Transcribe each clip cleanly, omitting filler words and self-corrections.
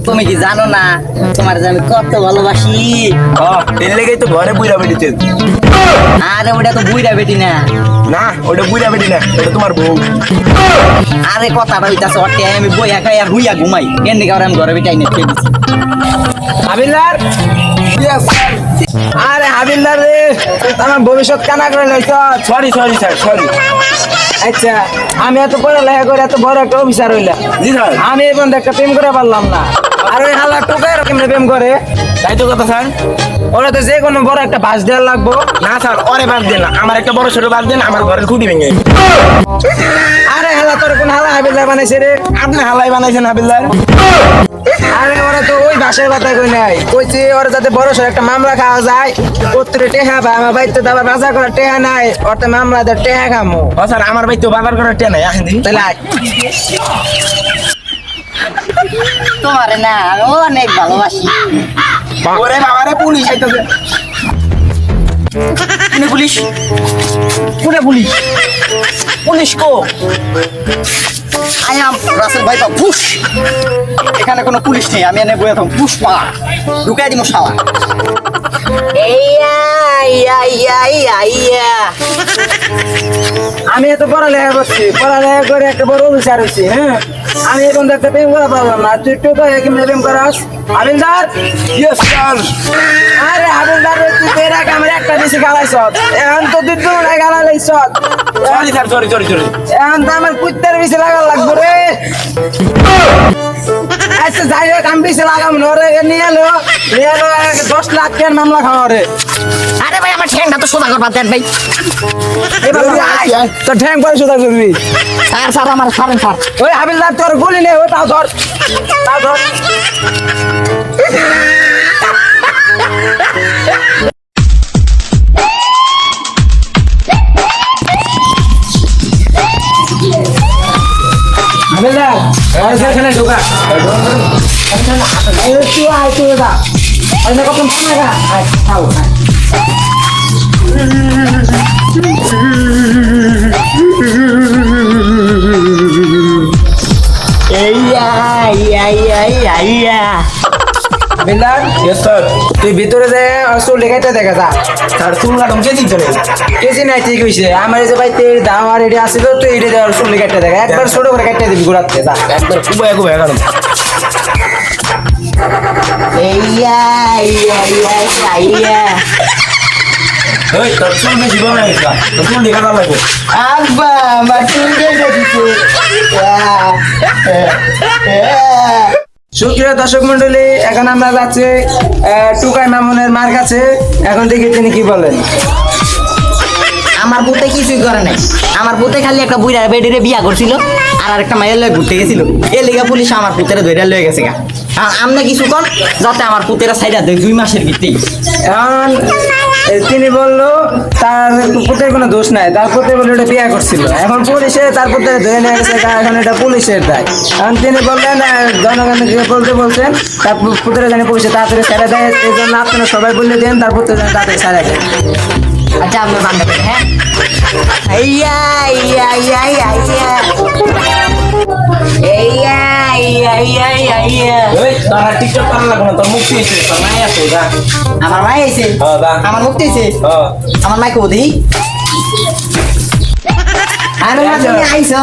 তুমি কি জানো না তোমার যে আমি কত ভালোবাসি? এর লেগেই তো ঘরে বুইরা বেটিতে। আরে ওটা তো বুইরা বেটি না। না ওটা বুইরা বেটি না, এটা তোমার বউ। আরে কথাটা হইতাছে অটে আমি বইয়া খাই আর হুইয়া ঘুমাই কেন কারণ আমি ঘরে বেটি আইনে খেয়ে দিছি। হাবিলদার, আরে হাবিলদার রে, আমার ভবিষ্যৎ কানা করে লইছ। Sorry sorry sir, sorry. আচ্ছা, আমি এত পড়ালেখা করে এত বড় একটা অফিসার হইলাম, জি স্যার, আমি এই বন্ধু একটা প্রেম করে পারলাম না। আর ওই হালা টোকা এরকম প্রেম করে, তাই তো কথা স্যার। ওরা তো যে কোনো বড় একটা বাস দেওয়ার লাগবো। না স্যার, ওরে বাস দেন না, আমার একটা বড় ছোট বাস দেন, আমার ঘরের খুঁটি ভেঙে। আরে হালা, তোর কোন হালা হাবিলদার বানাইছে রে? আপনি হালাই বানাইছেন হাবিলদার। আরে ওরা তো ওই ভাষার কথা কই নাই, কইছি ওরা যাতে বড় সড় একটা মামলা খাওয়া যায়। ওত্তরে টেহা ভাই, আমার বাড়িতে তো আবার বাজার করার টেহা নাই, ওতে মামলা দিয়ে টেহা খামো। ও স্যার, আমার বাড়িতে বাজার করার টেহা নাই, আসেন তাহলে আয়। তোমারে না আমি অনেক ভালোবাসি। ওরে বাবা রে, পুলিশ আইতাছে। কোনে পুলিশ? কোনে পুলিশ? পুলিশ কো? আই এম রাসেল ভাই পুশ। এখানে কোনো পুলিশ নেই, আমি এনে বইয়া থাম পুষ্পা ঢুকাই দিমু শালা। আমি এত পড়ালেখা করছি, পড়ালেখা করে একটা বড় অফিসার হয়েছি। হ্যাঁ, আমি এখন একটা প্রেম করা পারলাম না, তুই একটু কেমন প্রেম করাস? হাবিলদার, ইয়েস স্যার। আরে হাবিলদার, তুই এর আগে আমার একটা বেশি গালাইছ, এখন তো তুই দুটো গালাইছ। Sorry sir, sorry sorry sorry. এখন তো আমার কুত্তার বেশি লাগা লাগবে রে। আচ্ছা যাই হোক, আমি বেশি লাগাম না, ওরে নিয়ে এলো 10 লাখ টাকার মামলা খাওয়া রে। আরে ভাই আমার ঠ্যাংটা তো সোজা করবা দেন ভাই। তোর ঠ্যাং পরে সোজা করবি। স্যার স্যার আমার ছাড়েন স্যার। ওই হাবিলদার, তোর গুলি নেই, ও তাও ধর, তাও ধর। হাবিলদার, আর সেখানে ঢোকা। তুই আয়, তুই যা। আর না কখন ফোন লাগা, আয় খাও। হাবিলদার, ইয়েস স্যার। তুই ভিতরে যে চুল লেখাইতে দেখা যা। স্যার চুল কাটম কেজি চলে কেজি নাই, ঠিক হয়েছে। আমার এই যে ভাই তেল দাও আর এটি আসছিল, তুই এটি দেওয়ার চুল লেখাইতে দেখা, একবার ছোট করে কাটতে দিবি ঘুরাতে যা, একবার কুবাই কুবাই কাটম। ওই তোর চুল বেশি বড় হয়ে গেছে, তোর চুল লেখা লাগবে। আব্বা আমার চুল কেটে দিছে। সুপ্রিয় দর্শক মন্ডলী, এখন আমরা যাচ্ছি টুকাই মামুনের মার কাছে। এখন দেখি তিনি কি বলেন। আমার পুতে কিছুই করে নাই, আমার পুতে খালি একটা বুইরা বেডিরে বিয়া করছিল আর আরেকটা মাইয়ের লয়ে ঘুরতে গেছিল। এর লেগে পুলিশ আমার পুতেরা ধইরা লয়ে গেছে গা। আমনে কিছু কর যাতে আমার পুতেরা সাইডা দেয় 2 মাসের ভিতরেই। এখন তিনি বললো তার পুতের কোনো দোষ নাই, তার পুতে বলে ওটা বিয়ে করছিল। এখন পুলিশে তার পুতে ধরে নিয়ে গেছে, এখন এটা পুলিশের দায়। এখন তিনি বললেন জনগণকে বলতে বলছেন তার পুতেরা জানি পুলিশে তাড়াতাড়ি ছেড়ে দেয়, এই জন্য আপনারা সবাই বলে দেন তার পুত্র যেন তাড়াতাড়ি ছেড়ে দেয়। আচ্ছা আমরা বান্ধব হ্যাঁ। আমার মাই আইছে, আমার মুক্তি আইছে, আমার মাই কো দেই। আরে মা তুমি আইছো।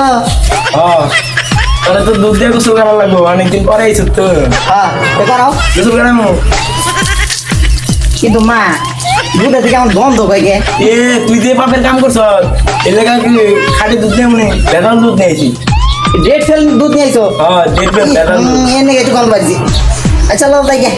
তোরা তো দুধ দিয়ে গোসল করা লাগবো, অনেকদিন পরে আইছো তো। হ্যাঁ করাও গোসল করামো। কিন্তু মা দুধের থেকে আমার গন্ধ হয়ে গে। এ তুই যে বাপের কাম করছ, এলাকা কি খাঁটি দুধ নেই মনে, ভেজাল দুধ নিয়েছি। ডেট ফেল দুধ নিয়ে আইছো। ডেট ফেল ভেজাল দুধ। এনে একটু গন্ধ বাজছি। আচ্ছা লো তাই গে।